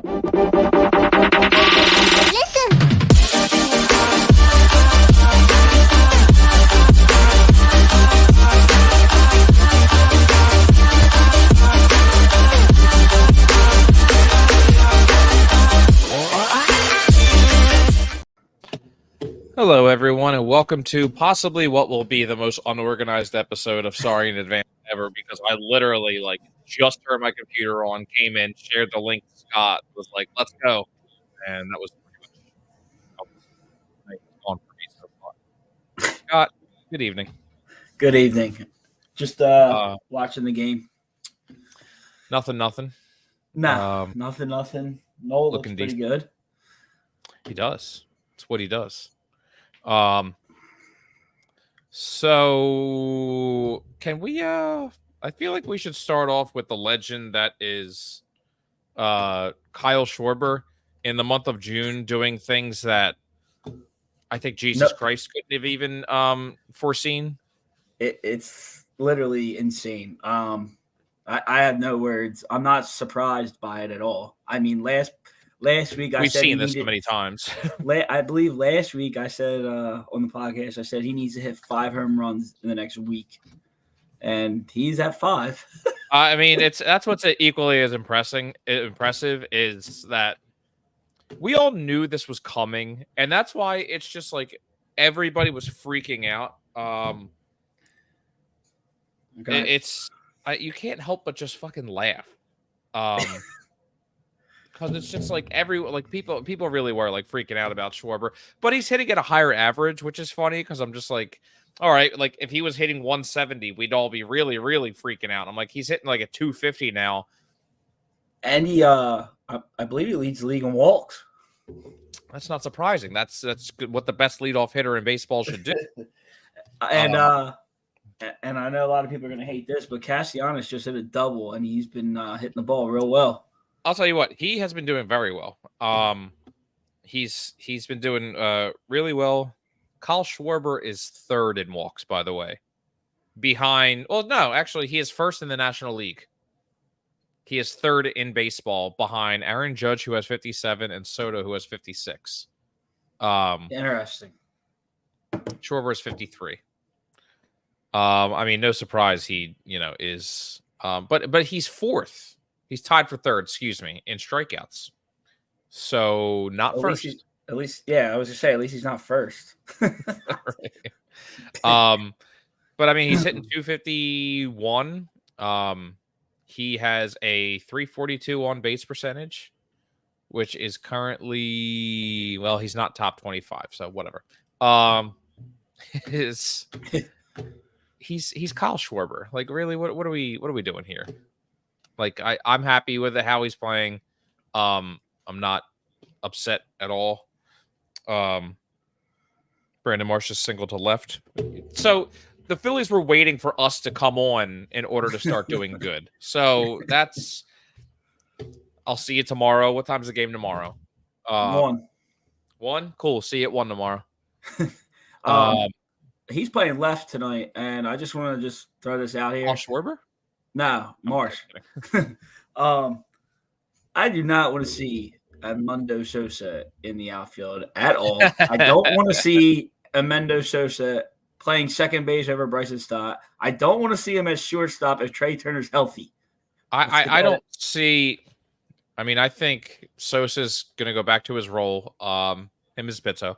Hello, everyone, and welcome to possibly what will be the most unorganized episode of Sorry in Advance ever, because I literally, just turned my computer on, came in, shared the link to Scott, was like, let's go. And that was pretty much on for me so far. Scott, good evening. Good evening. Just watching the game. Nothing. Nothing. Noel looks pretty good. He does. It's what he does. So can we I feel like we should start off with the legend that is Kyle Schwarber in the month of June doing things that I think Jesus Christ couldn't have even foreseen. It's literally insane. I have no words. I'm not surprised by it at all. I mean, last week we've seen this so many times. I believe last week I said on the podcast, I said he needs to hit 5 home runs in the next week, and he's at 5. I mean, that's what's equally as impressive is that we all knew this was coming, and that's why it's just like everybody was freaking out. You can't help but just fucking laugh. Because it's just like people really were like freaking out about Schwarber, but he's hitting at a higher average, which is funny because I'm just like, all right, like if he was hitting 170, we'd all be really, really freaking out. I'm like, he's hitting like a 250 now, and he, I believe he leads the league in walks. That's not surprising. That's good, what the best leadoff hitter in baseball should do. And I know a lot of people are going to hate this, but Castellanos just hit a double, and he's been hitting the ball real well. I'll tell you what, he has been doing very well. He's been doing really well. Kyle Schwarber is third in walks, by the way. Behind, well, no, actually, he is first in the National League. He is third in baseball behind Aaron Judge, who has 57, and Soto, who has 56. Interesting. Schwarber is 53. I mean, no surprise he, is, but he's fourth. He's tied for third, in strikeouts. So not first. At least, yeah, I was going to say, at least he's not first. Right. But I mean, he's hitting 251. He has a 342 on base percentage, which is currently, well, he's not top 25, so whatever. He's Kyle Schwarber. Like, really, what are we doing here? Like, I'm happy with how he's playing. I'm not upset at all. Brandon Marsh is single to left. So the Phillies were waiting for us to come on in order to start doing good. So I'll see you tomorrow. What time's the game tomorrow? 1. 1? Cool. See you at 1 tomorrow. He's playing left tonight, and I just want to throw this out here. Schwarber? No, Marsh. I do not want to see Edmundo Sosa in the outfield at all. I don't want to see Edmundo Sosa playing second base over Bryson Stott. I don't want to see him as shortstop if Trey Turner's healthy. I don't see. I mean, I think Sosa's going to go back to his role. Him as Pizzo.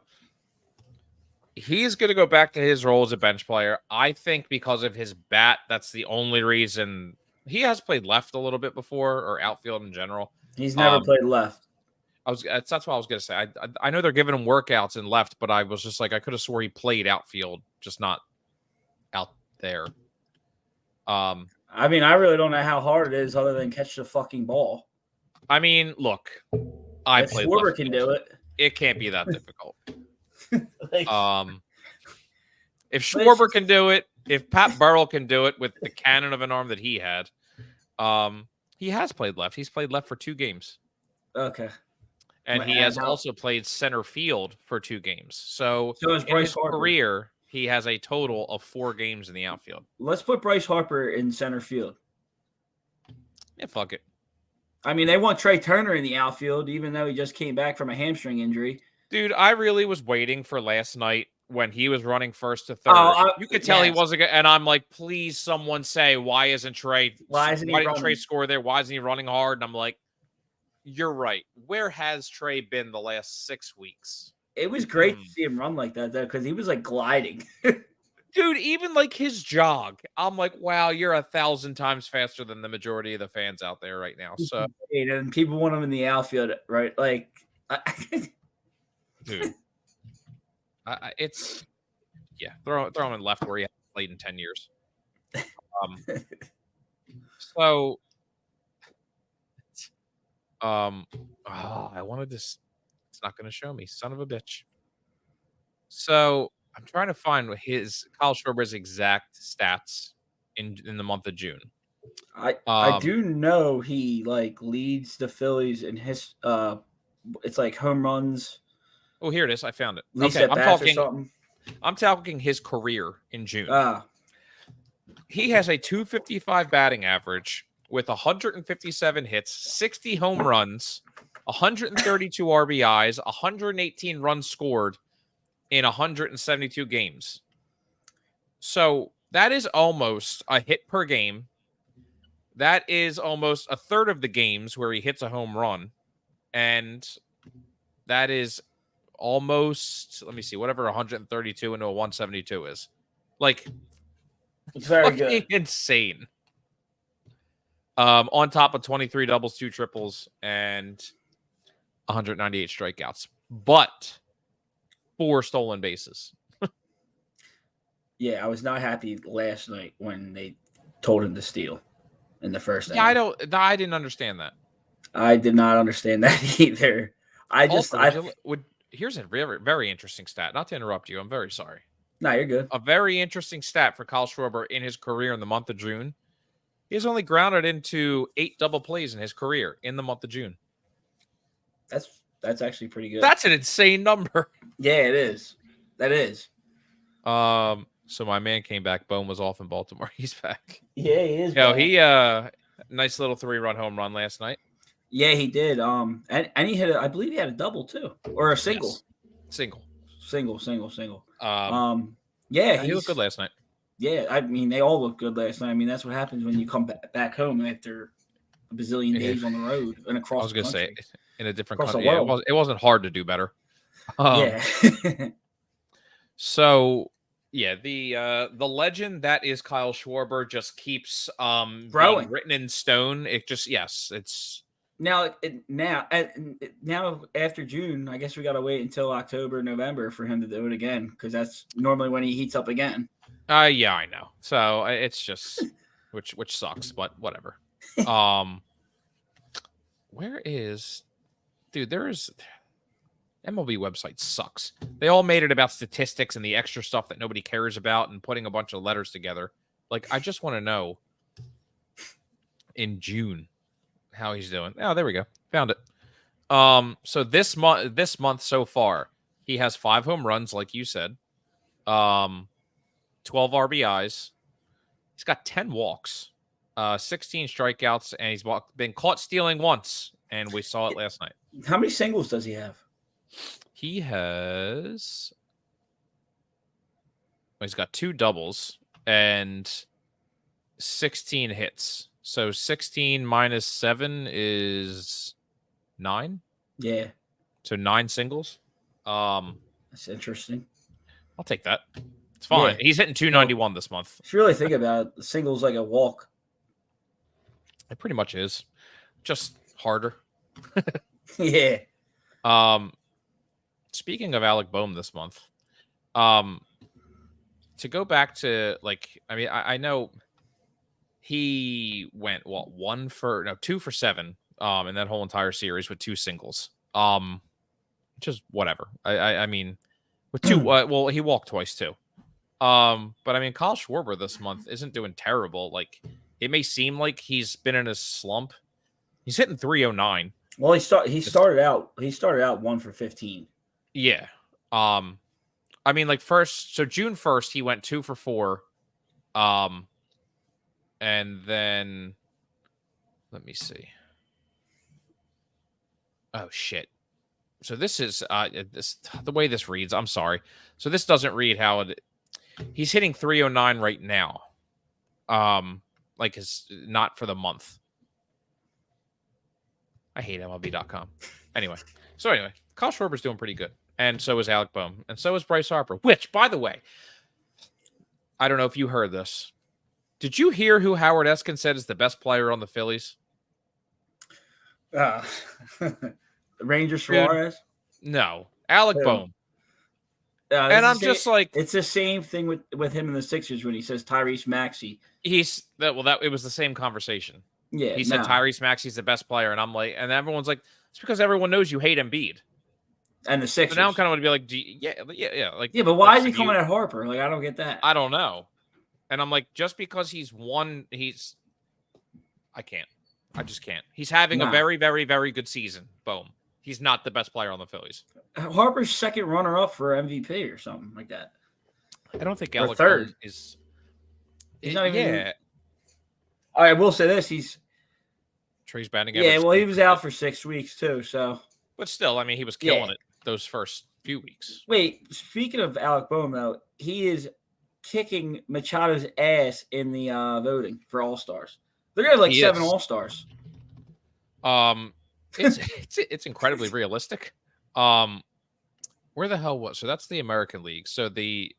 He's going to go back to his role as a bench player. I think because of his bat, that's the only reason. He has played left a little bit before, or outfield in general. He's never played left. That's what I was going to say. I know they're giving him workouts in left, but I was just like, I could have swore he played outfield, just not out there. I mean, I really don't know how hard it is other than catch the fucking ball. I mean, look, I played Schwarber left can field. do it. It can't be that difficult. If Schwarber can do it, if Pat Burrell can do it with the cannon of an arm that he had, he has played left. He's played left for 2 games. Okay. And he has also played center field for 2 games. So in his career, he has a total of 4 games in the outfield. Let's put Bryce Harper in center field. Yeah, fuck it. I mean, they want Trey Turner in the outfield, even though he just came back from a hamstring injury. Dude, I really was waiting for last night when he was running first to third. Oh, You could tell he yes. wasn't good, and I'm like, please, someone say, why isn't Trey? Why isn't he Why didn't running? Trey score there? Why isn't he running hard? And I'm like, you're right. Where has Trey been the last 6 weeks? It was great to see him run like that, though, because he was like gliding. Dude, even like his jog, I'm like, wow, you're 1,000 times faster than the majority of the fans out there right now. So, and people want him in the outfield, right? Like, dude, it's throw him in left where he hasn't played in 10 years. So, I wanted this. It's not going to show me, son of a bitch. So I'm trying to find what his Kyle Schwarber's exact stats in the month of June. I do know he like leads the Phillies in his it's like home runs. Oh, here it is. I found it. Least Okay, at bats or something. I'm talking his career in June. Ah, He has a 255 batting average with 157 hits, 60 home runs, 132 RBIs, 118 runs scored in 172 games. So that is almost a hit per game. That is almost a third of the games where he hits a home run. And that is almost, let me see, whatever 132 into a 172 is. Like, it's very good. Insane. On top of 23 doubles, 2 triples, and 198 strikeouts. But 4 stolen bases. Yeah, I was not happy last night when they told him to steal in the first inning. I didn't understand that. I did not understand that either. Here's a very, very interesting stat. Not to interrupt you, I'm very sorry. No, you're good. A very interesting stat for Kyle Schwarber in his career in the month of June. He has only grounded into 8 double plays in his career in the month of June. That's actually pretty good. That's an insane number. Yeah, it is. That is. So my man came back. Bone was off in Baltimore. He's back. Yeah, he is. He nice little 3-run home run last night. Yeah, he did. And he hit I believe he had a double too, or a single. Yes. Single. Yeah, he looked good last night. Yeah, I mean they all looked good last night. I mean that's what happens when you come back home after a bazillion days on the road and across. I was going to say in a different country. Yeah, it wasn't hard to do better. Yeah. So yeah, the legend that is Kyle Schwarber just keeps growing, being written in stone. It just it's now after June. I guess we got to wait until October, November for him to do it again because that's normally when he heats up again. Yeah, I know. So it's just which sucks, but whatever. Where is, dude? There's. MLB website sucks. They all made it about statistics and the extra stuff that nobody cares about and putting a bunch of letters together. Like, I just want to know in June how he's doing. Oh, there we go. Found it. So this month so far, he has 5 home runs, like you said. 12 RBIs. He's got 10 walks, 16 strikeouts, and he's been caught stealing once, and we saw it last night. How many singles does he have? He's got 2 doubles and 16 hits. So 16 minus 7 is 9. Yeah. So 9 singles. That's interesting. I'll take that. It's fine. Yeah. He's hitting 291 this month. If you really think about it, the single's like a walk. It pretty much is. Just harder. Yeah. Speaking of Alec Boehm this month, to go back to I know he went 2 for 7 in that whole entire series with 2 singles. Just whatever. I mean, with 2, he walked twice too. But I mean, Kyle Schwarber this month isn't doing terrible. Like, it may seem like he's been in a slump. He's hitting 309. Well, he started out 1 for 15. Yeah. I mean, like, June 1st, he went 2 for 4. And then let me see. Oh shit. So this is the way this reads. I'm sorry. So this doesn't read how it. He's hitting 309 right now. Like is not for the month. I hate MLB.com. Anyway, Kyle Schwarber's doing pretty good, and so is Alec Bohm, and so is Bryce Harper. Which, by the way, I don't know if you heard this. Did you hear who Howard Eskin said is the best player on the Phillies? Ranger Suarez? No, Alec Bohm. And I'm just like, it's the same thing with him in the Sixers when he says Tyrese Maxey. It was the same conversation. Yeah, he said Tyrese Maxey's the best player, and I'm like, and everyone's like, it's because everyone knows you hate Embiid. And the Sixers. So now I'm kind of want to be like, but why is he coming at Harper? Like, I don't get that. I don't know. And I'm like, just because I can't. I just can't. He's having a very, very, very good season. Boom. He's not the best player on the Phillies. Harper's second runner-up for MVP or something like that. I don't think Alec third is. He's not even. Yeah. All right, I will say this: Trey's batting. Yeah, well, he was out for 6 weeks too. So, but still, I mean, he was killing it those first few weeks. Wait, speaking of Alec Bohm, though, he is kicking Machado's ass in the voting for All-Stars. They're gonna have like 7 All-Stars. It's incredibly realistic. Where the hell was? So that's the American League. So the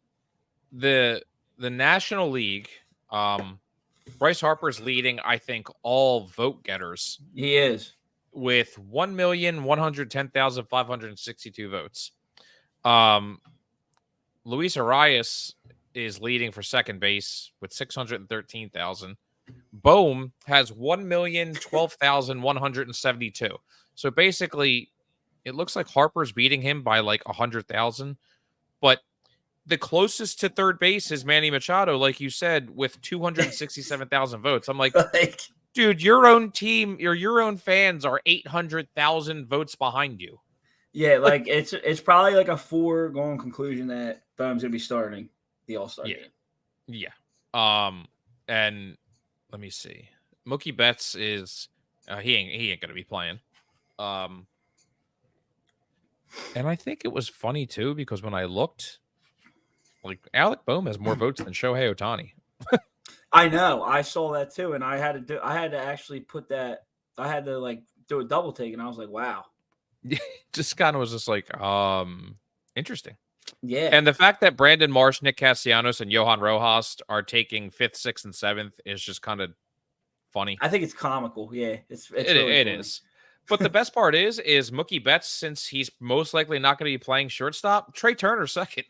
National League, Bryce Harper's leading, I think, all vote getters. He is with 1,110,562 votes. Luis Arias is leading for second base with 613,000. Bohm has 1,012,172. So basically, it looks like Harper's beating him by like 100,000. But the closest to third base is Manny Machado, like you said, with 267,000 votes. I'm like, dude, your own team, your own fans are 800,000 votes behind you. Yeah, like it's probably like a foregone conclusion that Bohm's gonna be starting the All-Star game. Yeah. And let me see. Mookie Betts is he ain't gonna be playing. And I think it was funny too because when I looked, like Alec Bohm has more votes than Shohei Ohtani. I know. I saw that too, and I had to actually put that. I had to like do a double take, and I was like, wow. Just kind of was just like interesting. Yeah. And the fact that Brandon Marsh, Nick Castellanos, and Johan Rojas are taking 5th, 6th, and 7th is just kind of funny. I think it's comical. Yeah, it is. But the best part is Mookie Betts, since he's most likely not going to be playing shortstop, Trey Turner second.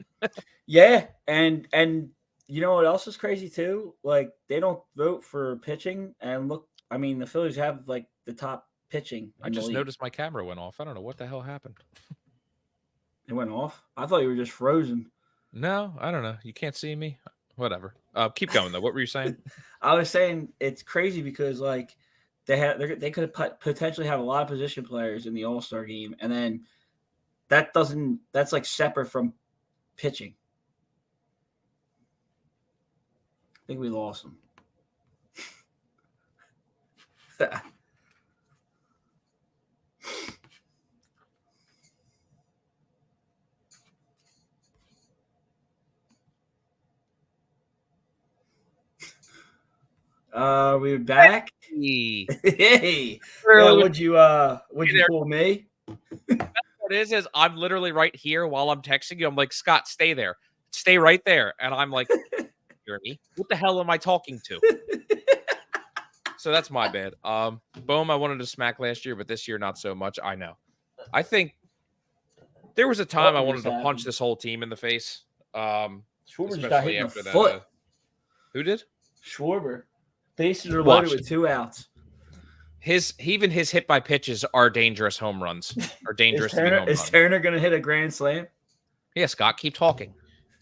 Yeah, and you know what else is crazy too? Like they don't vote for pitching, and look, I mean the Phillies have like the top pitching. I just noticed my camera went off. I don't know what the hell happened. It went off? I thought you were just frozen. No, I don't know. You can't see me? Whatever. Keep going, though. What were you saying? I was saying it's crazy because, like, they could potentially have a lot of position players in the All-Star game, and then that's, like, separate from pitching. I think we lost them. We're back. Hey, would you fool me? What it is I'm literally right here while I'm texting you. I'm like, Scott, stay there, stay right there, and I'm like, hear me? What the hell am I talking to? So that's my bad. Boom, I wanted to smack last year, but this year not so much. I know. I think there was a time I wanted to punch this whole team in the face. Schwarber just got hit in the foot. Who did? Schwarber. Bases are loaded with 2 outs. Even his hit by pitches are dangerous home runs. Are dangerous. Is Turner going to hit a grand slam? Yeah, Scott, keep talking.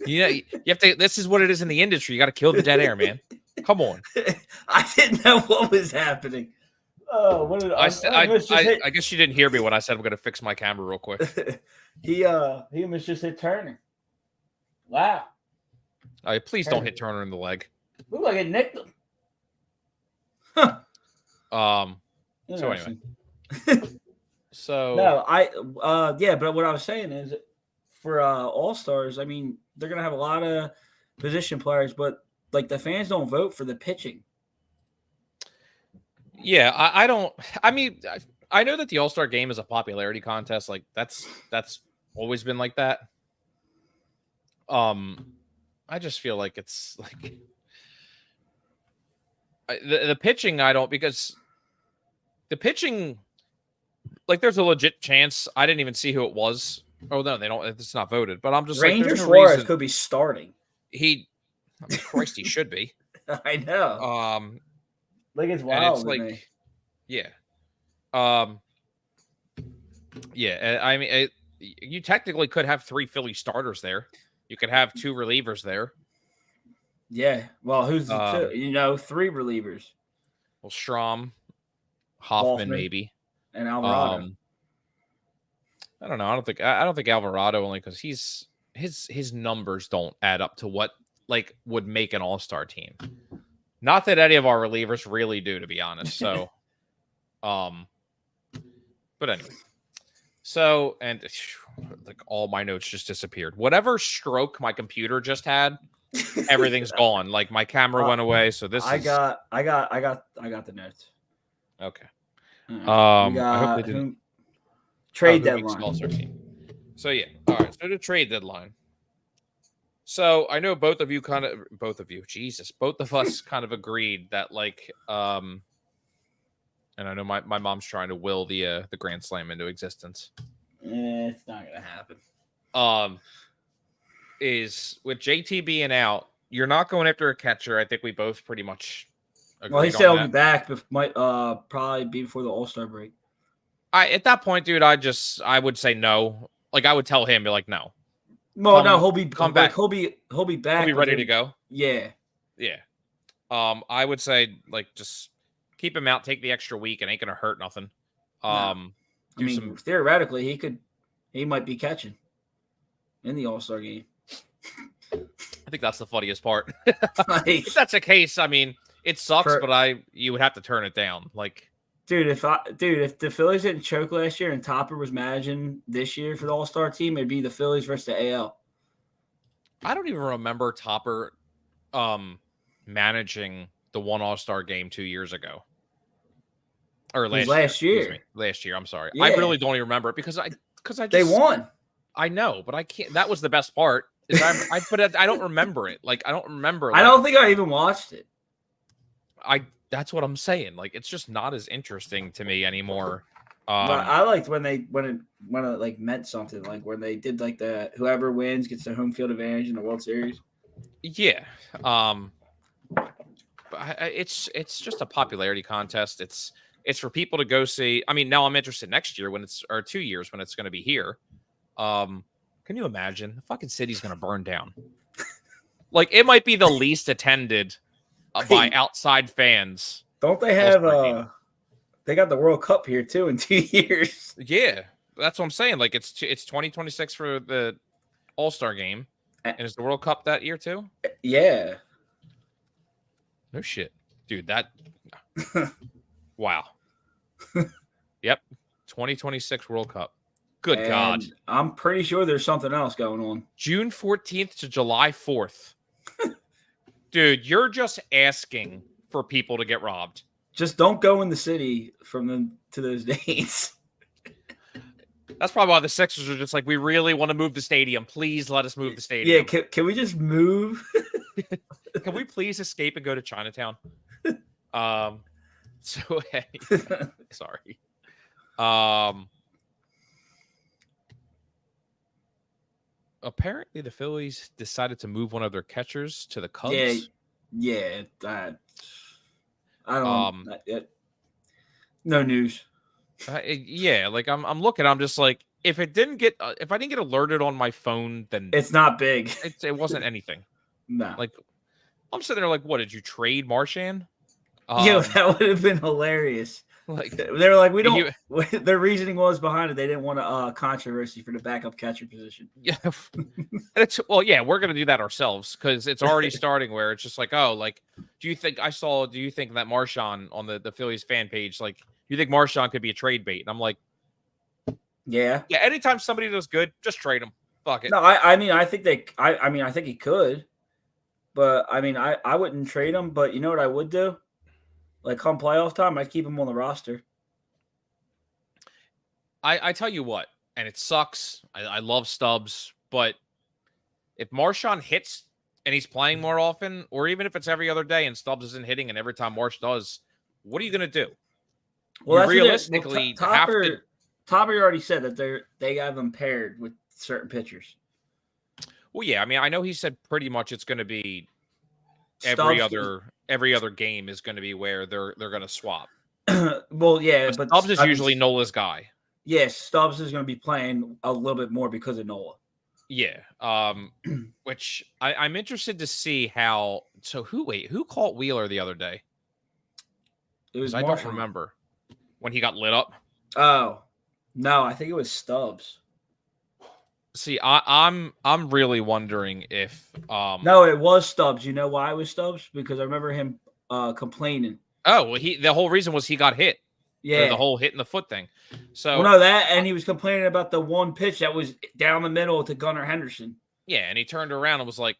You have to. This is what it is in the industry. You got to kill the dead air, man. Come on. I didn't know what was happening. Oh, what did I guess you didn't hear me when I said I'm going to fix my camera real quick. He almost just hit Turner. Wow. Please don't hit Turner in the leg. Looked like it nicked him. Huh. So anyway. So No, yeah, but what I was saying is for All Stars, I mean, they're gonna have a lot of position players, but like the fans don't vote for the pitching. yeah, I don't. I mean, I know that the All-Star game is a popularity contest. Like that's always been like that. I just feel like it's like the pitching. I don't because the pitching, like, there's a legit chance. I didn't even see who it was. Oh no, they don't. It's not voted. But I'm just like, Ranger there's no Suarez reason could be starting. I mean, Christ, he should be. I know. Like it's And it's wild to like, me. yeah, yeah. I mean, you technically could have 3 Philly starters there. You could have 2 relievers there. Yeah. Well, who's the Um, two? You know, 3 relievers. Well, Strom, Hoffman, maybe. And Alvarado. I don't know. I don't think Alvarado, only because his numbers don't add up to what like would make an all-star team. Not that any of our relievers really do, to be honest. So, but anyway. So, and like all my notes just disappeared. Whatever stroke my computer just had, everything's gone. Like my camera went away. So I got the notes. Okay. Right. I hope they didn't trade deadline. All-star team. So yeah. All right. So the trade deadline. So I know both of us kind of agreed that like and I know my mom's trying to will the Grand Slam into existence. It's not gonna happen. Is with JT being out, you're not going after a catcher. I think we both pretty much agreed. Well, he said he'll be back, but might probably be before the All-Star break. At that point, dude, I would say no. Like I would tell him, be like, no. Well, no, he'll be back. He'll be back. He'll be ready to go. Yeah. Yeah. I would say like just keep him out, take the extra week, and ain't gonna hurt nothing. I mean, theoretically, he might be catching in the All-Star game. I think that's the funniest part. If that's the case, I mean, it sucks, but you would have to turn it down. Like, dude, if the Phillies didn't choke last year and Topper was managing this year for the All-Star team, it'd be the Phillies versus the AL. I don't even remember Topper managing the one All-Star game 2 years ago. Or last year. Last year, I'm sorry. Yeah. I really don't even remember it because they won. I know, but I can't. That was the best part. But I don't remember it. Like I don't remember. I don't think I even watched it. That's what I'm saying. Like it's just not as interesting to me anymore. But I liked when it like meant something. Like when they did like the whoever wins gets the home field advantage in the World Series. Yeah. It's just a popularity contest. It's for people to go see. I mean, now I'm interested next year or 2 years when it's going to be here. Can you imagine? The fucking city's going to burn down. Like it might be the least attended by outside fans. Don't they have they got the World Cup here too in 2 years? Yeah, that's what I'm saying. Like it's 2026 for the All-Star game, and is the World Cup that year too? Yeah. No shit, dude. That wow. Yep, 2026 World Cup. Good God. I'm pretty sure there's something else going on. June 14th to July 4th. Dude, you're just asking for people to get robbed. Just don't go in the city from them to those dates. That's probably why the Sixers are just like, we really want to move the stadium. Please let us move the stadium. Yeah, can we just move? Can we please escape and go to Chinatown? So sorry. Apparently the Phillies decided to move one of their catchers to the Cubs. Yeah. I don't. No news. Yeah, like I'm looking. I'm just like, if I didn't get alerted on my phone, then it's not big. It wasn't anything. No. Like I'm sitting there like, what did you trade Marchand? Yeah, that would have been hilarious. Like they were like, we don't. Their reasoning was behind it. They didn't want a controversy for the backup catcher position. Yeah, yeah, we're gonna do that ourselves because it's already starting where it's just like, oh, like, do you think that Marchand on the Phillies fan page, like, do you think Marchand could be a trade bait? And I'm like, Yeah. Yeah, anytime somebody does good, just trade him. Fuck it. No, I mean, I think I think he could, but I mean, I wouldn't trade him. But you know what I would do? Like come playoff time, I'd keep him on the roster. I tell you what, and it sucks. I love Stubbs, but if Marshawn hits and he's playing more often, or even if it's every other day and Stubbs isn't hitting and every time Marsh does, what are you going to do? Well, You that's realistically have to. Topper already said that they have him paired with certain pitchers. Well, yeah, I mean, I know he said pretty much it's going to be Stubbs, every other game is going to be where they're going to swap. well, yeah, but Stubbs is usually Nola's guy. Yes, Stubbs is going to be playing a little bit more because of Nola. Yeah, which I'm interested to see how. So who caught Wheeler the other day? It was I don't remember when he got lit up. Oh no, I think it was Stubbs. See, I'm really wondering if no, it was Stubbs. You know why it was Stubbs? Because I remember him complaining. Oh, well, the whole reason was he got hit. Yeah, the whole hit in the foot thing. So well, no, that and he was complaining about the one pitch that was down the middle to Gunnar Henderson. Yeah, and he turned around and was like,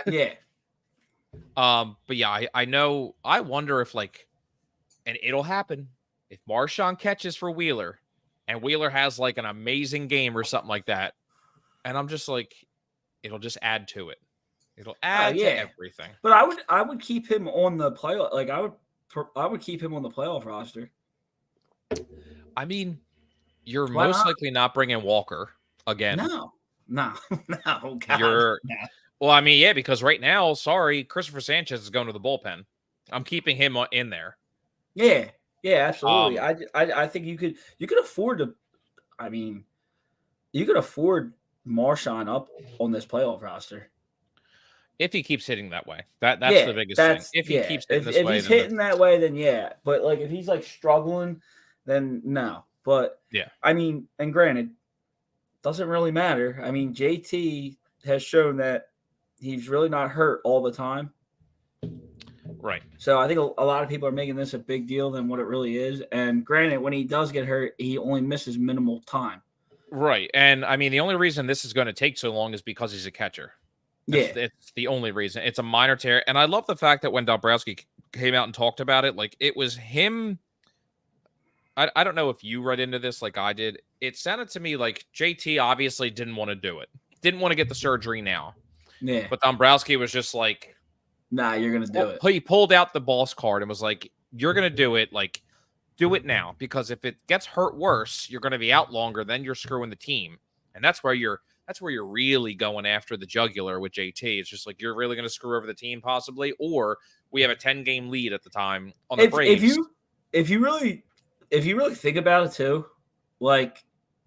yeah. But yeah, I know. I wonder if and it'll happen if Marshawn catches for Wheeler, and Wheeler has like an amazing game or something like that, and I'm just like, it'll just add to it. It'll add to everything. But I would keep him on the playoff. Like I would keep him on the playoff roster. I mean, you're most likely not bringing Walker again. No. God, Well, I mean, yeah, because right now, sorry, Christopher Sanchez is going to the bullpen. I'm keeping him in there. Yeah, absolutely. I think you could afford to. I mean, you could afford Marshawn up on this playoff roster if he keeps hitting that way. That's the biggest thing. If he keeps hitting this way, if he's hitting that way, then yeah. But like if he's like struggling, then no. But yeah, I mean, and granted, doesn't really matter. I mean, JT has shown that he's really not hurt all the time. Right. So I think a lot of people are making this a big deal than what it really is. And granted, when he does get hurt, he only misses minimal time. Right. And I mean, the only reason this is going to take so long is because he's a catcher. It's the only reason. It's a minor tear. And I love the fact that when Dombrowski came out and talked about it, like it was him. I don't know if you read into this like I did. It sounded to me like JT obviously didn't want to do it. Didn't want to get the surgery now. Yeah. But Dombrowski was just like, nah, you're going to do it. He pulled out the boss card and was like, you're going to do it. Like, do it now. Because if it gets hurt worse, you're going to be out longer. Then you're screwing the team. And that's where you're really going after the jugular with JT. It's just like, you're really going to screw over the team possibly. Or we have a 10-game lead at the time on the Braves. If you really think about it too, like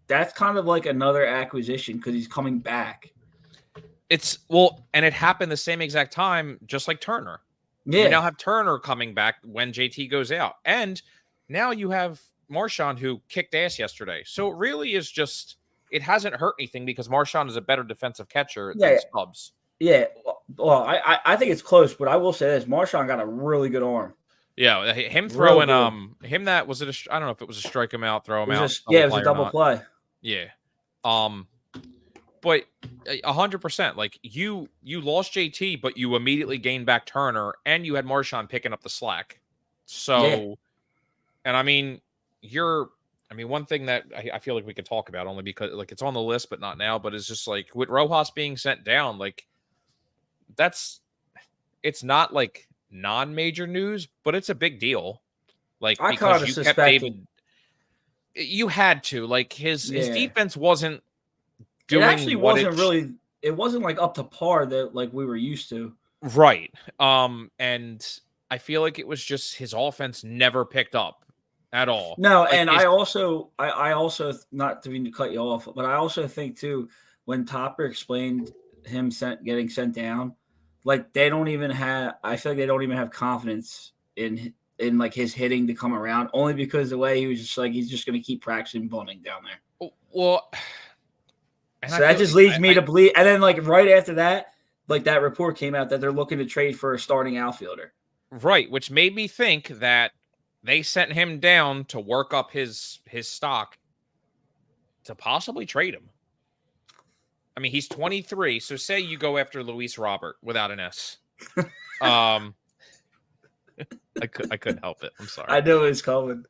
that's kind of like another acquisition because he's coming back. And it happened the same exact time, just like Turner. Yeah. You now have Turner coming back when JT goes out. And now you have Marshawn who kicked ass yesterday. So it really is just, it hasn't hurt anything because Marshawn is a better defensive catcher than Stubbs. Yeah. Well, I think it's close, but I will say this. Marshawn got a really good arm. Yeah. Him throwing, that, was it I don't know if it was a strike him out, throw him out. It was a double play. Yeah. But 100%, like you lost JT, but you immediately gained back Turner, and you had Marshawn picking up the slack. So, and I mean, one thing that I feel like we could talk about only because like it's on the list, but not now. But it's just like with Rojas being sent down, like it's not like non-major news, but it's a big deal. Like I because you kept David, you had to like his defense wasn't. It actually wasn't really. It wasn't like up to par that like we were used to. Right. And I feel like it was just his offense never picked up at all. No, like and I also not to mean to cut you off, but I also think too when Topper explained him getting sent down, like they don't even have. I feel like they don't even have confidence in like his hitting to come around, only because the way he was just like he's just going to keep practicing bunting down there. Well. So that just leads me to believe. And then, like, right after that, like, that report came out that they're looking to trade for a starting outfielder. Right, which made me think that they sent him down to work up his stock. to possibly trade him. I mean, he's 23, so say you go after Luis Robert without an S. I couldn't help it. I'm sorry. I know it's coming.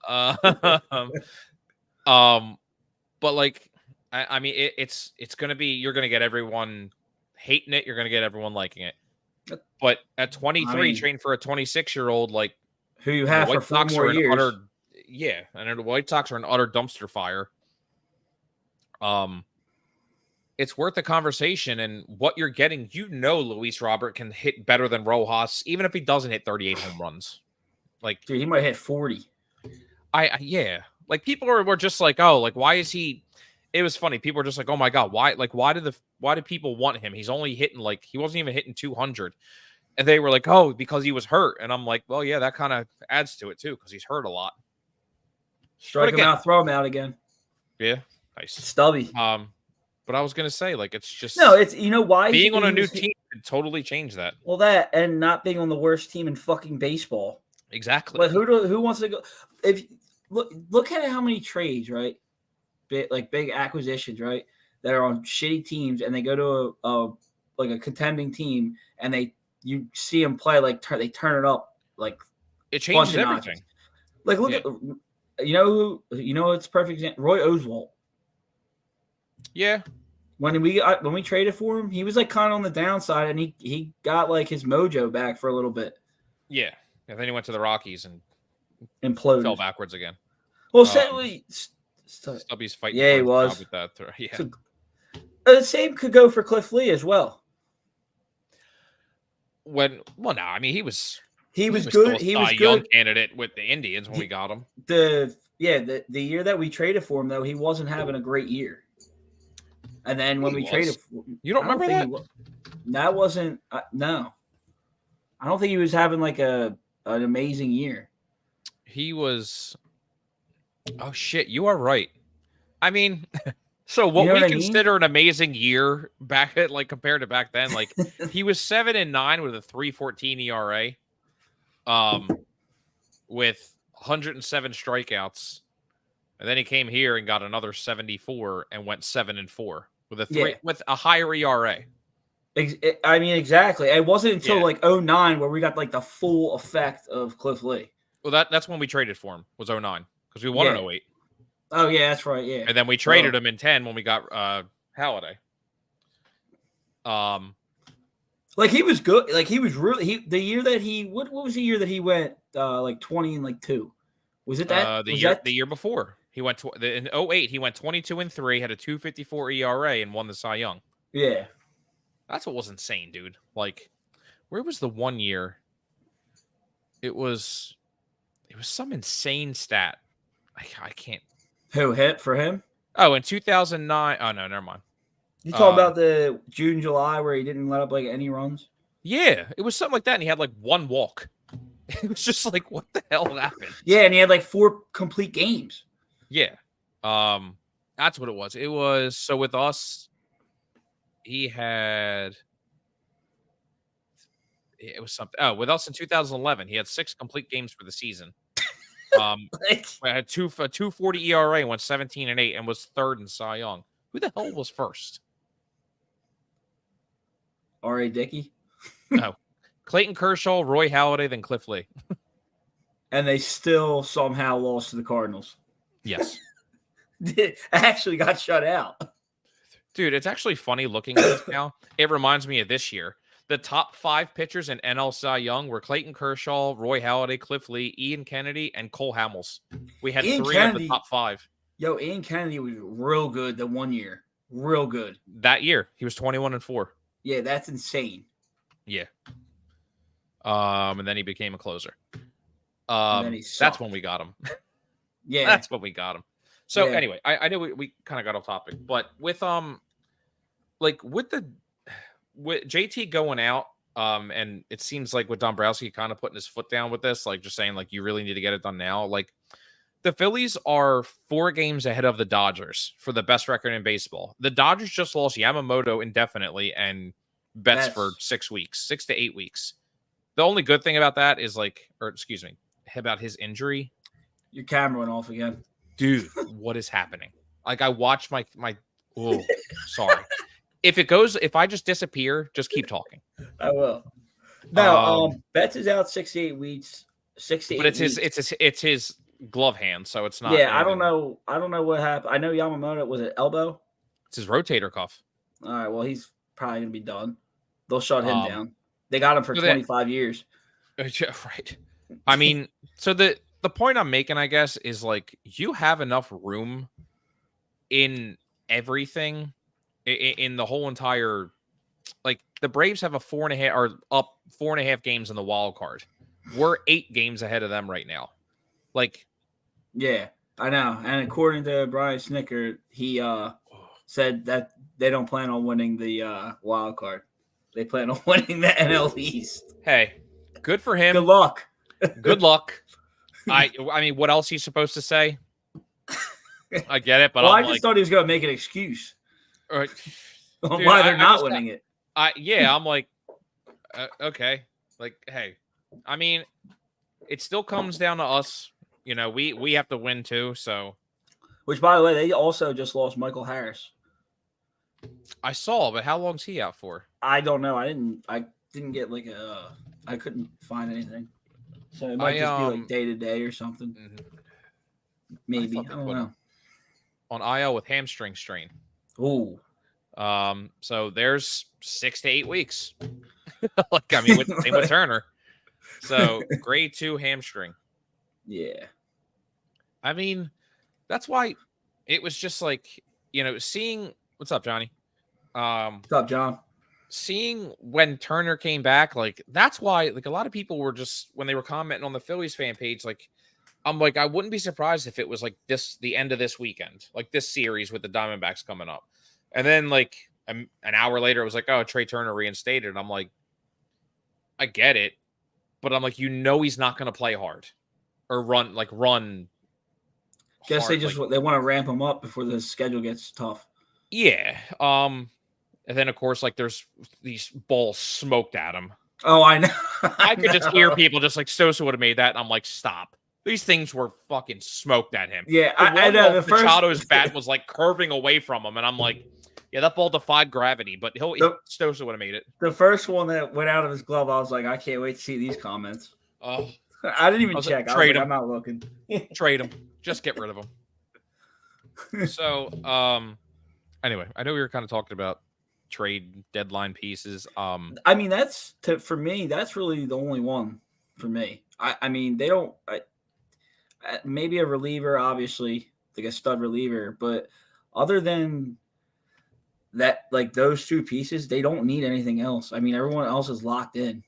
But like, I mean, it's gonna be, you're gonna get everyone hating it. You're gonna get everyone liking it. But at 23, train for a 26-year-old, like who you have for 4 more years. And the White Sox are an utter dumpster fire. It's worth the conversation, and what you're getting, Luis Robert can hit better than Rojas, even if he doesn't hit 38 home runs. Like, dude, he might hit 40. Like, people were just like, oh, like, why is he? It was funny. People were just like, oh my god, why? Like, why did people want him? He's only hitting, like, he wasn't even hitting 200, and they were like, oh, because he was hurt. And I'm like, well, yeah, that kind of adds to it too, because he's hurt a lot. Strike him out, throw him out again. Yeah, nice. Stubby. But I was gonna say, like, it's just it's why being on a new team could totally change that. Well, that and not being on the worst team in fucking baseball. Exactly. But who wants to go? If look at how many trades, right? Big acquisitions, right? That are on shitty teams, and they go to a contending team, and you see them play they turn it up, like it changes everything. Like look at it's perfect example. Roy Oswalt. Yeah. When we traded for him, he was like kind of on the downside, and he got like his mojo back for a little bit. Yeah. And then he went to the Rockies and imploded, fell backwards again. Well, Stubby's fighting. Yeah, he was. With that. Yeah. So, the same could go for Cliff Lee as well. I mean, he was good. He was a good. Young candidate with the Indians when we got him. The year that we traded for him, though, he wasn't having a great year. And then when we traded, you don't remember that? That wasn't no. I don't think he was having like an amazing year. He was. Oh shit! You are right. I mean, so what we consider an amazing year back at compared to back then, like he was 7-9 with a 3.14 ERA, with 107 strikeouts, and then he came here and got another 74 and went 7-4 with a higher ERA. I mean, exactly. It wasn't until 2009 where we got like the full effect of Cliff Lee. Well, that's when we traded for him, was 2009, because we won in 2008. Oh yeah, that's right. Yeah, and then we traded him in 2010 when we got Halladay. Like he was good. Like he was really the year that he what was the year that he went 20-2? Was it that the year before? He went in 2008. He went 22-3, had a 2.54 ERA, and won the Cy Young. Yeah, that's what was insane, dude. Like, where was the 1 year? It was some insane stat. I can't. Who hit for him? Oh, in 2009. Oh no, never mind. You talk about the June, July where he didn't let up like any runs? Yeah, it was something like that, and he had like one walk. It was just like, what the hell happened? Yeah, and he had like 4 complete games. Yeah, that's what it was. It was so with us, he had. It was something. Oh, with us in 2011, he had 6 complete games for the season. Had 2.40 ERA and went 17-8 and was 3rd in Cy Young. Who the hell was first? R.A. Dickey? No. Clayton Kershaw, Roy Halladay, then Cliff Lee. And they still somehow lost to the Cardinals. Yes. Actually got shut out. Dude, it's actually funny looking at this now. It reminds me of this year. The top 5 pitchers in NL Cy Young were Clayton Kershaw, Roy Halladay, Cliff Lee, Ian Kennedy, and Cole Hamels. We had Ian 3 Kennedy, of the top 5. Yo, Ian Kennedy was real good the 1 year. Real good. That year, he was 21-4. Yeah, that's insane. Yeah. And then he became a closer. That's when we got him. Yeah. That's when we got him. So anyway, I know we kind of got off topic, but with with JT going out, and it seems like with Dombrowski kind of putting his foot down with this, like just saying like you really need to get it done now. Like the Phillies are 4 games ahead of the Dodgers for the best record in baseball. The Dodgers just lost Yamamoto indefinitely and Betts for 6 weeks, 6 to 8 weeks. The only good thing about that is about his injury. Your camera went off again. Dude, what is happening? Like I watch my. Oh, sorry. If I just disappear, just keep talking. I will. No, Um, Betts is out 68 weeks. 6 to but 8 weeks. it's his glove hand, so it's not Yeah, I don't anything. know. I don't know what happened. I know Yamamoto was it elbow. It's his rotator cuff. All right, well he's probably gonna be done. They'll shut him Um, down. They got him for so that 25 years. right. I mean, so the point I'm making, I guess, is like you have enough room in everything in the whole entire. Like the Braves have a 4.5 or up 4.5 games in the wild card. We're 8 games ahead of them right now. Like, Yeah, I know. And according to Brian Snicker, he said that they don't plan on winning the wild card. They plan on winning the NL East. hey, good for him. Good luck. Good luck. I mean, what else he's supposed to say? I get it, but Well, I'm I just thought he was going to make an excuse like, on dude, why they're not winning it. I'm like, okay, like, hey, I mean, it still comes down to us. You know, we have to win too. So, Which, by the way, they also just lost Michael Harris. I saw, but how long's he out for? I don't know. I didn't get like I couldn't find anything. So it might just be like day to day or something. Mm-hmm. Maybe. I don't know. On IL with hamstring strain. Ooh. So there's 6 to 8 weeks. Like, I mean, same with Turner. So grade 2 hamstring. Yeah. I mean, that's why it was just like, seeing what's up, Johnny? What's up, John? Seeing when Turner came back, like that's why, like a lot of people were just when they were commenting on the Phillies fan page, like I'm like, I wouldn't be surprised if it was like the end of this weekend, like this series with the Diamondbacks coming up. And then like an hour later, it was like, oh, Trey Turner reinstated. And I'm like, I get it, but I'm like, he's not going to play hard or run. Guess hard. they want to ramp him up before the schedule gets tough. Yeah. And then of course, like there's these balls smoked at him. Oh, I know. I could just hear people just like Sosa would have made that, and I'm like, stop. These things were fucking smoked at him. Yeah, I know. The Machado's bat was like curving away from him, and I'm like, yeah, that ball defied gravity, but Sosa would have made it. The first one that went out of his glove, I was like, I can't wait to see these comments. Oh, I didn't even check. Trade him. I'm not looking. Trade him. Just get rid of him. So, anyway, I know we were kind of talking about trade deadline pieces. I mean, for me, that's really the only one for me. I mean, they don't. Maybe a reliever, obviously, like a stud reliever, but other than that, like those two pieces, they don't need anything else. I mean, everyone else is locked in.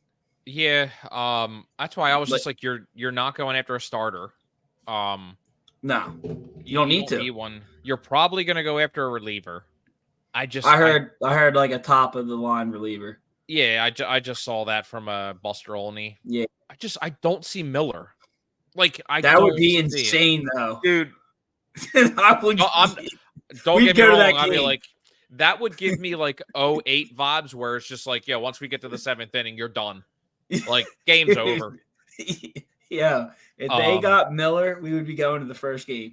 Yeah, that's why I was just like, you're not going after a starter. No, you don't need to. One. You're probably going to go after a reliever. I heard like a top of the line reliever. Yeah, I just saw that from Buster Olney. Yeah, I don't see Miller. Like that would be insane, though, dude. I would. Don't get me wrong. I'd be like, that would give me like 08 vibes, where it's just like, yeah, once we get to the 7th inning, you're done. Like game's over. Yeah, if they got Miller, we would be going to the first game.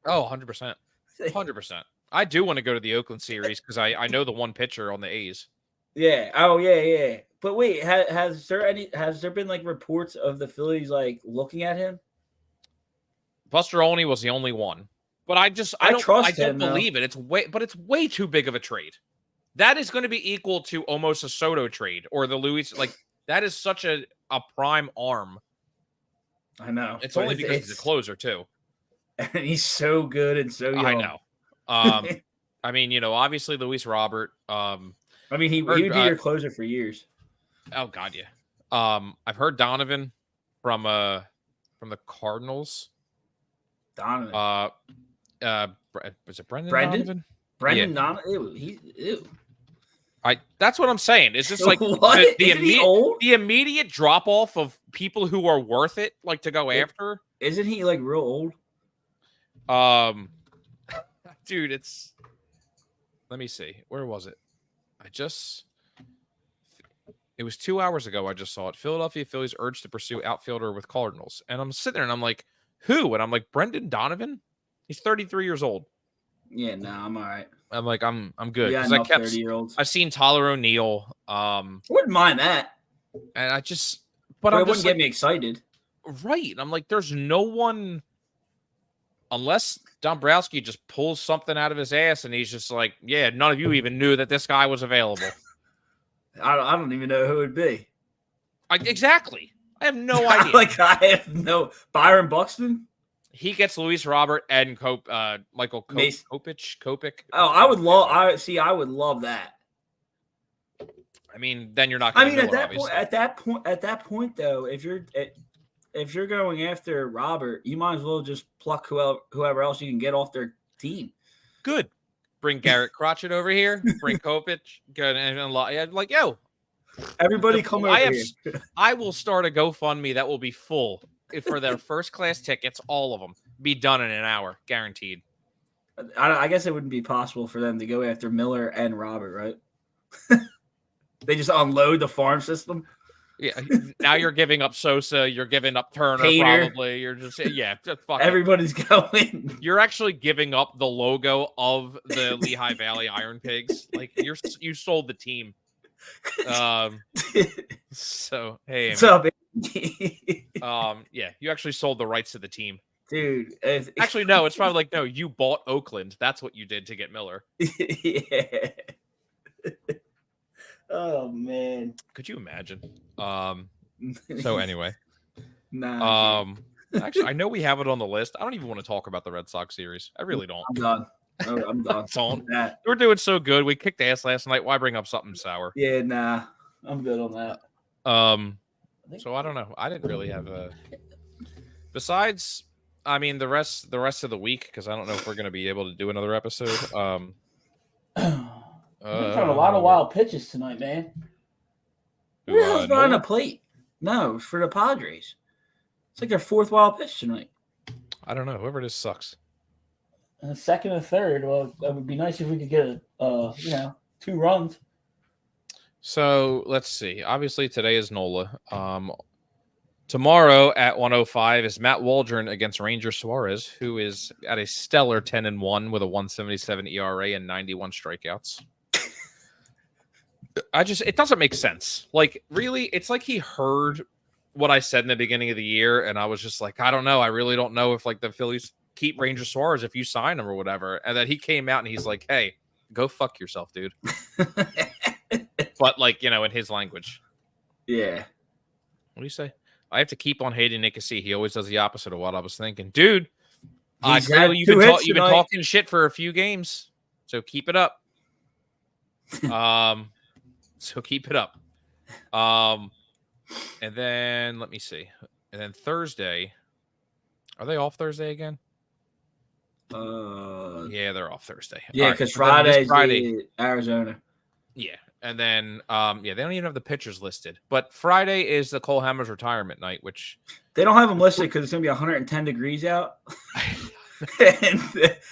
Oh, 100%, 100%. I do want to go to the Oakland series because I know the one pitcher on the A's. Yeah. Oh, yeah. But wait, has there been like reports of the Phillies like looking at him? Buster Olney was the only one, but I don't believe it. It's way too big of a trade. That is going to be equal to almost a Soto trade or the Luis. Like that is such a prime arm. I know. It's only because he's a closer too, and he's so good and so young. I know. I mean, obviously Luis Robert. I mean, he would be your closer for years. Oh God, yeah. I've heard Donovan from the Cardinals. Donovan. Was it Brendan? Donovan? Brendan Donovan. Ew. That's what I'm saying. It's just like the immediate drop off of people who are worth it, like to go after. Isn't he like real old? Dude, let me see. Where was it? It was 2 hours ago. I just saw it. Philadelphia Phillies urged to pursue outfielder with Cardinals. And I'm sitting there and I'm like, who? And I'm like, Brendan Donovan? He's 33 years old. Yeah, no, I'm all right. I'm like, I'm good. Yeah, Because enough 30-year-olds. I've seen Tyler O'Neill. I wouldn't mind that, And but but I'm it wouldn't just get like, me excited. right. I'm like, there's no one, unless Dombrowski just pulls something out of his ass and he's just like, yeah, none of you even knew that this guy was available. I don't even know who it would be. Exactly. I have no idea. I have no Byron Buxton. He gets Luis Robert and Michael Mace. Kopech. Oh, I would love. I would love that. I mean, then you're not. I mean, Miller, at that point, though, if you're going after Robert, you might as well just pluck whoever else you can get off their team. Good. Bring Garrett Crotchet over here. Bring Kopech. Good, and like, yo, everybody come over here. I will start a GoFundMe that will be full for their first class tickets. All of them be done in an hour, guaranteed. I guess it wouldn't be possible for them to go after Miller and Robert, right? They just unload the farm system. Yeah, now you're giving up Sosa, you're giving up Turner, Hater. probably. You're just fuck everybody's going. You're actually giving up the logo of the Lehigh Valley Iron Pigs. Like you sold the team. So hey, what's up? Yeah, you actually sold the rights to the team, dude. Actually, no, it's probably like no, you bought Oakland. That's what you did to get Miller. Yeah. Oh man, could you imagine? So anyway, nah. Actually, I know we have it on the list. I don't even want to talk about the Red Sox series. I really don't. I'm done. I'm done. We're doing so good. We kicked ass last night. Why bring up something sour? Yeah, nah. I'm good on that. So I don't know. I didn't really have a. Besides, I mean the rest of the week, because I don't know if we're going to be able to do another episode. We're throwing a lot of wild pitches tonight, man. Who the hell's behind the plate? No, for the Padres. It's like their fourth wild pitch tonight. I don't know. Whoever it is sucks. And second and third. Well, it would be nice if we could get 2 runs. So let's see. Obviously, today is NOLA. Tomorrow at 1:05 is Matt Waldron against Ranger Suarez, who is at a stellar 10-1 with a 1.77 ERA and 91 strikeouts. It doesn't make sense. Like, really, it's like he heard what I said in the beginning of the year, and I was just like, I don't know. I really don't know if like the Phillies keep Ranger Suarez if you sign him or whatever. And then he came out and he's like, hey, go fuck yourself, dude. But like, in his language. Yeah. What do you say? I have to keep on hating Nicosia. He always does the opposite of what I was thinking. Dude, clearly you've been talking shit for a few games. So keep it up. So keep it up. And then let me see. And then Thursday. Are they off Thursday again? Yeah, they're off Thursday. Yeah, because Friday, Arizona. Yeah. And then they don't even have the pitchers listed. But Friday is the Cole Hammer's retirement night, which they don't have them listed because it's gonna be 110 degrees out. And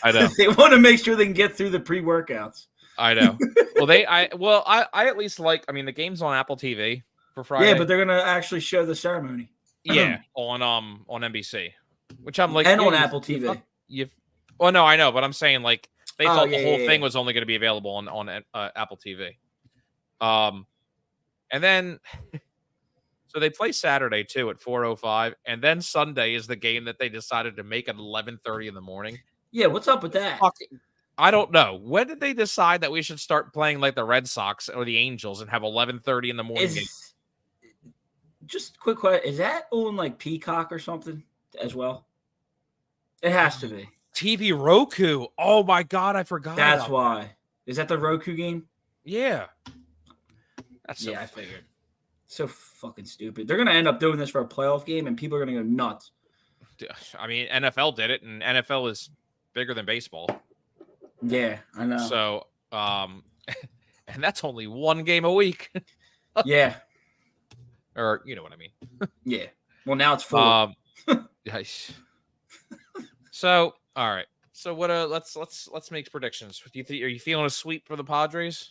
I know. They want to make sure they can get through the pre-workouts. I know. Well, I at least like. I mean, the game's on Apple TV for Friday. Yeah, but they're gonna actually show the ceremony. Yeah, on NBC, which I'm like, and on Apple TV. Well, no, I know, but I'm saying like they thought the whole thing was only going to be available on Apple TV. And then so they play Saturday too at 4:05, and then Sunday is the game that they decided to make at 11:30 in the morning. Yeah, what's up with that? I don't know. When did they decide that we should start playing like the Red Sox or the Angels and have 11:30 in the morning? Just a quick question: is that on like Peacock or something as well? It has to be TV Roku. Oh my god, I forgot. That's why. Is that the Roku game? Yeah. I figured. So fucking stupid. They're gonna end up doing this for a playoff game, and people are gonna go nuts. I mean, NFL did it, and NFL is bigger than baseball. Yeah, I know. So, and that's only one game a week. Yeah. Or you know what I mean. Yeah. Well, now it's 4. So, all right. So what? Let's make predictions. Are you feeling a sweep for the Padres?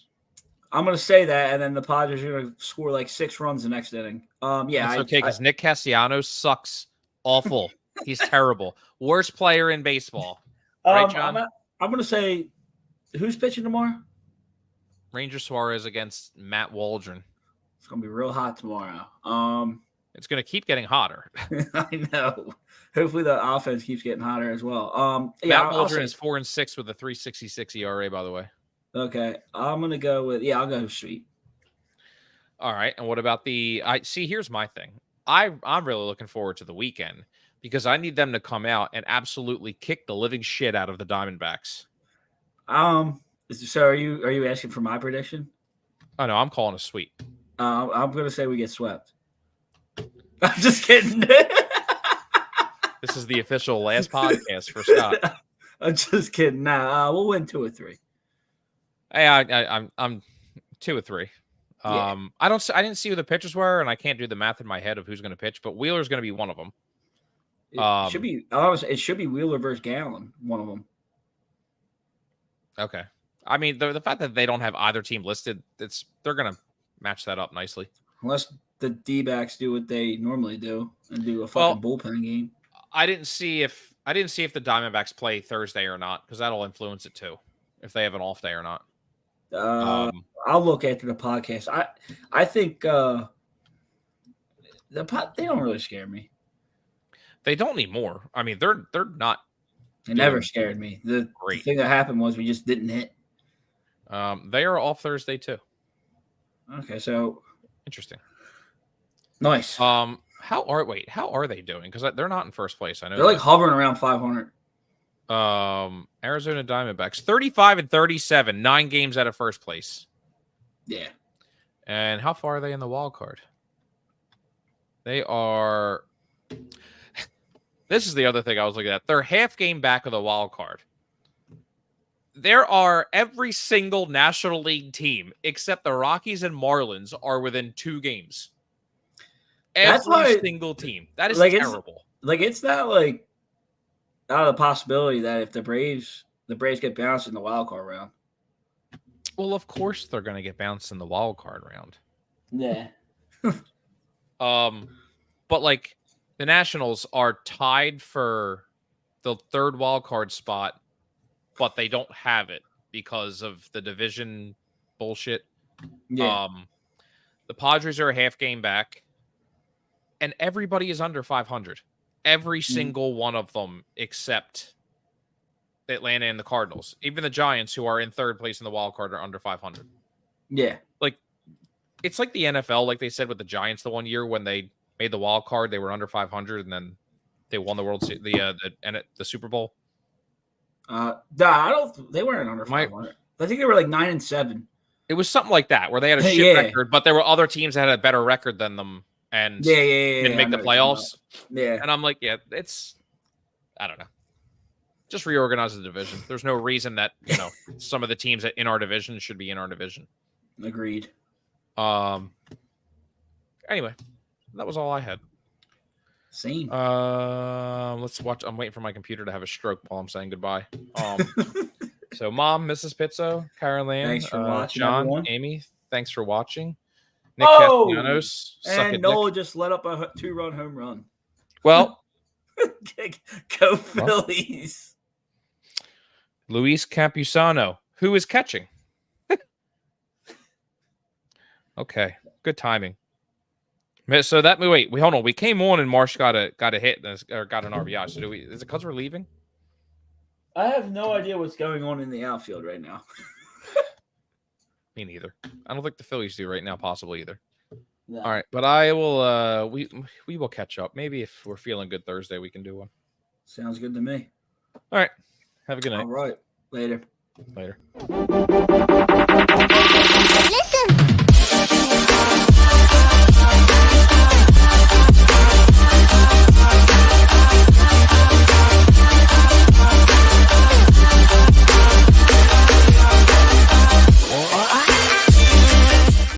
I'm gonna say that, and then the Padres are gonna score like 6 runs the next inning. Yeah, it's okay because Nick Castellanos sucks. Awful. He's terrible. Worst player in baseball. Right, John? I'm going to say, who's pitching tomorrow? Ranger Suarez against Matt Waldron. It's going to be real hot tomorrow. It's going to keep getting hotter. I know. Hopefully the offense keeps getting hotter as well. Matt Waldron is 4-6 with a 3.66 ERA, by the way. Okay. I'm going to go with, I'll go Street. All right. And what about here's my thing. I'm really looking forward to the weekend because I need them to come out and absolutely kick the living shit out of the Diamondbacks. So are you asking for my prediction? Oh, no, I'm calling a sweep. I'm going to say we get swept. I'm just kidding. This is the official last podcast for Scott. I'm just kidding. Nah, we'll win 2 or 3. Hey, I'm 2 or 3. Yeah. I didn't see who the pitchers were, and I can't do the math in my head of who's going to pitch, but Wheeler's going to be one of them. It should be Wheeler versus Gallen, one of them. Okay. I mean, the fact that they don't have either team listed, they're going to match that up nicely. Unless the D-backs do what they normally do and do a fucking bullpen game. I didn't see if the Diamondbacks play Thursday or not, because that'll influence it too, if they have an off day or not. I'll look after the podcast. I think they don't really scare me. They don't need more. I mean, they're not. They never scared me. The thing that happened was we just didn't hit. They are off Thursday too. Okay, so interesting. Nice. How are they doing? Because they're not in first place. I know they're like hovering around 500. Arizona Diamondbacks 35-37, 9 games out of first place. Yeah. And how far are they in the wild card? They are. This is the other thing I was looking at. They're half game back of the wild card. There are every single National League team except the Rockies and Marlins are within 2 games. Every single team. That is terrible. It's not like out of the possibility that if the Braves get bounced in the wild card round. Well, of course they're going to get bounced in the wild card round. Yeah. But like the Nationals are tied for the 3rd wild card spot, but they don't have it because of the division bullshit. Yeah. The Padres are a half game back, and everybody is under 500. Every single one of them except Atlanta and the Cardinals. Even the Giants, who are in 3rd place in the wild card, are under 500. Yeah. Like, it's like the NFL, like they said with the Giants the one year when they made the wild card, they were under 500, and then they won the the Super Bowl. They weren't under 500. I think they were like 9-7. It was something like that, where they had a shit record, but there were other teams that had a better record than them and didn't make the playoffs. Yeah. And I'm like, I don't know. Just reorganize the division. There's no reason that, some of the teams in our division should be in our division. Agreed. Anyway, that was all I had. Same. Let's watch. I'm waiting for my computer to have a stroke while I'm saying goodbye. So, Mom, Mrs. Pizzo, Caroline, thanks for watching, John, everyone. Amy, thanks for watching. Nick Castellanos, and Noah just let up a 2-run home run. Well, go Phillies. Luis Campusano, who is catching. Okay, good timing. So hold on. We came on and Marsh got a hit or got an RBI. So is it because we're leaving? I have no idea what's going on in the outfield right now. Me neither. I don't think the Phillies do right now, possibly either. No. All right, but I will. We will catch up. Maybe if we're feeling good Thursday, we can do one. Sounds good to me. All right. Have a good night. All right. Later. Later. Listen.